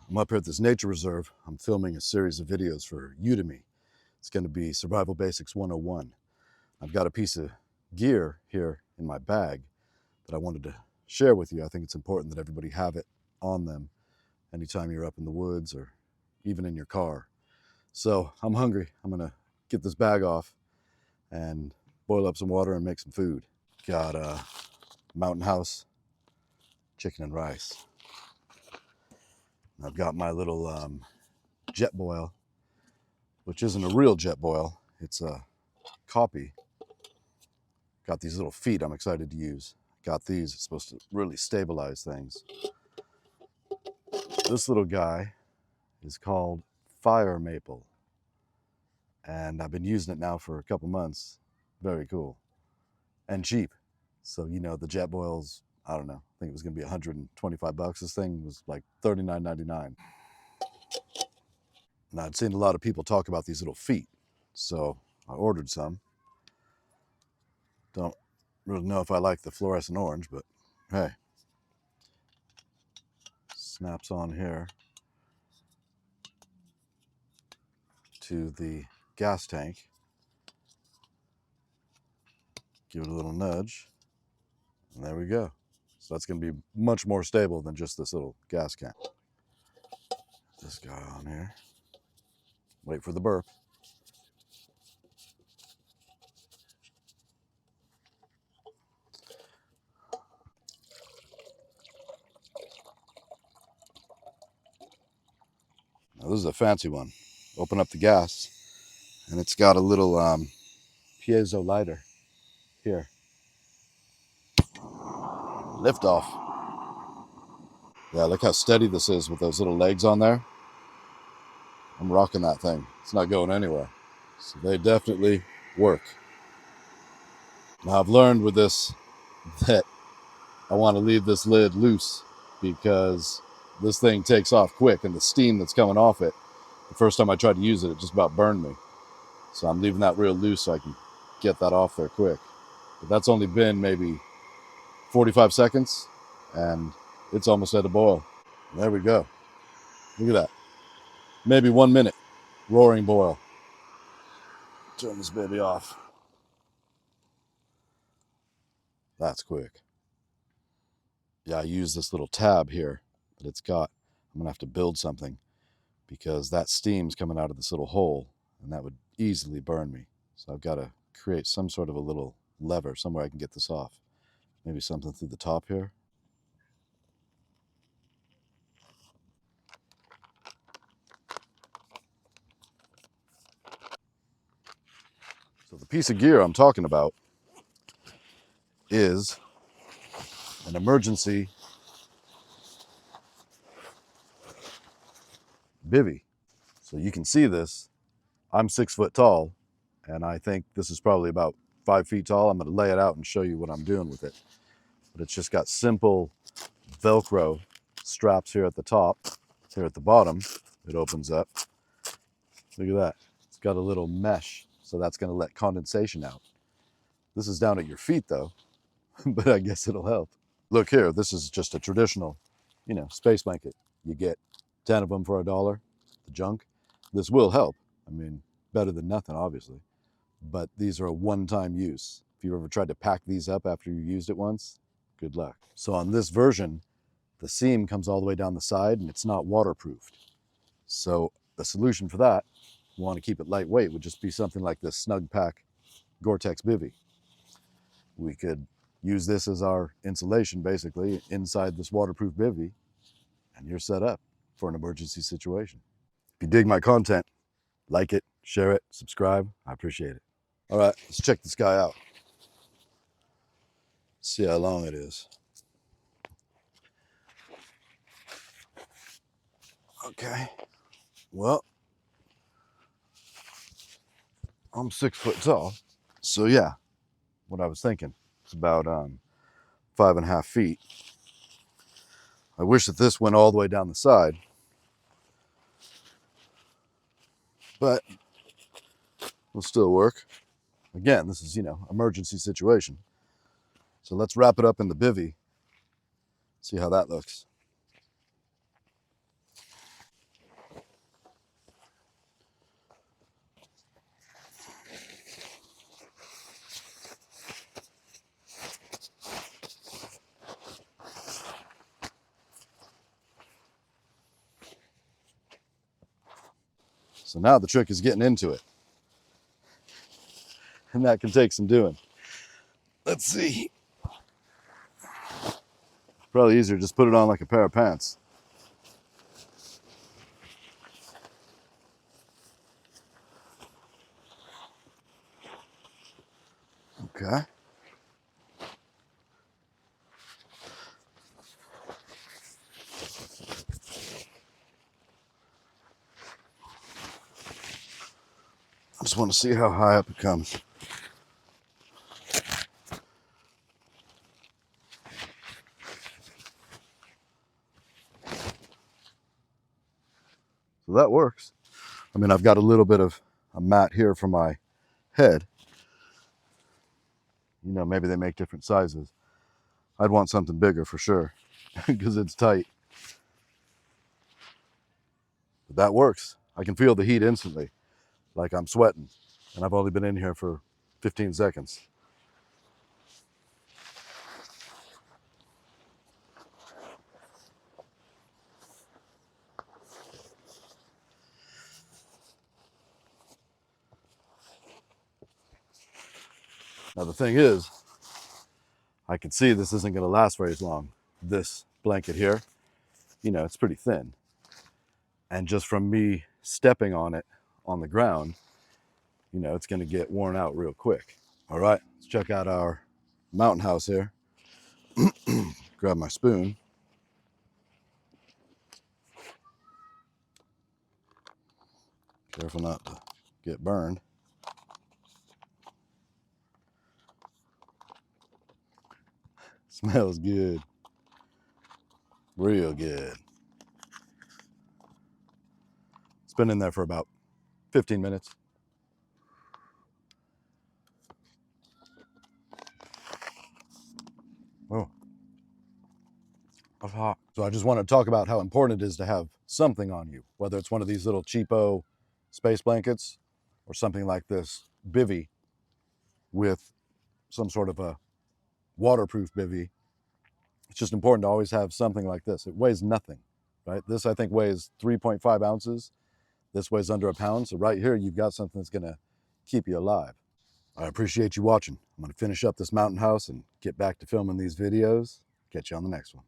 I'm up here at this nature reserve. I'm filming a series of videos for Udemy. It's going to be Survival Basics 101. I've got a piece of gear here in my bag that I wanted to share with you. I think it's important that everybody have it on them anytime you're up in the woods or even in your car. So I'm hungry. I'm going to get this bag off and boil up some water and make some food. Got a Mountain House chicken and rice. I've got my little jet boil, which isn't a real jet boil. It's a copy. Got these little feet I'm excited to use. Got these. It's supposed to really stabilize things. This little guy is called Fire Maple, and I've been using it now for a couple months. Very cool and cheap. So, you know, the jet boils, I don't know, I think it was going to be 125 bucks. This thing was like $39.99. And I'd seen a lot of people talk about these little feet, so I ordered some. Don't really know if I like the fluorescent orange, but hey. Snaps on here to the gas tank. Give it a little nudge, and there we go. So that's going to be much more stable than just this little gas can. This guy on here. Wait for the burp. Now this is a fancy one. Open up the gas, and it's got a little piezo lighter here. Lift off. Yeah, look how steady this is with those little legs on there. I'm rocking that thing. It's not going anywhere. So they definitely work. Now I've learned with this that I want to leave this lid loose because this thing takes off quick, and the steam that's coming off it, the first time I tried to use it, it just about burned me. So I'm leaving that real loose so I can get that off there quick. But that's only been maybe 45 seconds, and it's almost at a boil. There we go. Look at that. Maybe 1 minute, roaring boil. Turn this baby off. That's quick. Yeah, I use this little tab here that it's got. I'm gonna have to build something because that steam's coming out of this little hole, and that would easily burn me. So I've got to create some sort of a little lever somewhere I can get this off. Maybe something through the top here. So the piece of gear I'm talking about is an emergency bivvy. So you can see this. I'm 6 foot tall, and I think this is probably about 5 feet tall. I'm going to lay it out and show you what I'm doing with it. But it's just got simple Velcro straps here at the top. Here at the bottom, it opens up. Look at that. It's got a little mesh, so that's going to let condensation out. This is down at your feet, though, but I guess it'll help. Look here, this is just a traditional, space blanket. You get 10 of them for $1, the junk. This will help. I mean, better than nothing, obviously. But these are a one-time use. If you've ever tried to pack these up after you used it once, good luck. So on this version, the seam comes all the way down the side, and it's not waterproofed. So the solution for that, you want to keep it lightweight, would just be something like this Snugpak Gore-Tex Bivvy. We could use this as our insulation, basically, inside this waterproof bivvy, and you're set up for an emergency situation. If you dig my content, like it, share it, subscribe. I appreciate it. All right, let's check this guy out. See how long it is. Okay, well, I'm 6 foot tall. So yeah, what I was thinking, it's about 5.5 feet. I wish that this went all the way down the side, but will still work. Again, this is, emergency situation. So let's wrap it up in the bivvy. See how that looks. So now the trick is getting into it. And that can take some doing. Let's see. Probably easier just put it on like a pair of pants. Okay. I just want to see how high up it comes. So that works. I mean, I've got a little bit of a mat here for my head. You know, maybe they make different sizes. I'd want something bigger for sure because it's tight. But that works. I can feel the heat instantly, like I'm sweating, and I've only been in here for 15 seconds. Now the thing is, I can see this isn't going to last very long. This blanket here, you know, it's pretty thin. And just from me stepping on it on the ground, you know, it's going to get worn out real quick. All right, let's check out our mountain house here. Grab my spoon. Careful not to get burned. Smells good. Real good. It's been in there for about 15 minutes. Oh, that's hot. So I just want to talk about how important it is to have something on you, whether it's one of these little cheapo space blankets or something like this bivvy with some sort of a waterproof bivvy. It's just important to always have something like this. It weighs nothing, right? This I think weighs 3.5 ounces. This weighs under a pound. So right here, you've got something that's gonna keep you alive. I appreciate you watching. I'm gonna finish up this mountain house and get back to filming these videos. Catch you on the next one.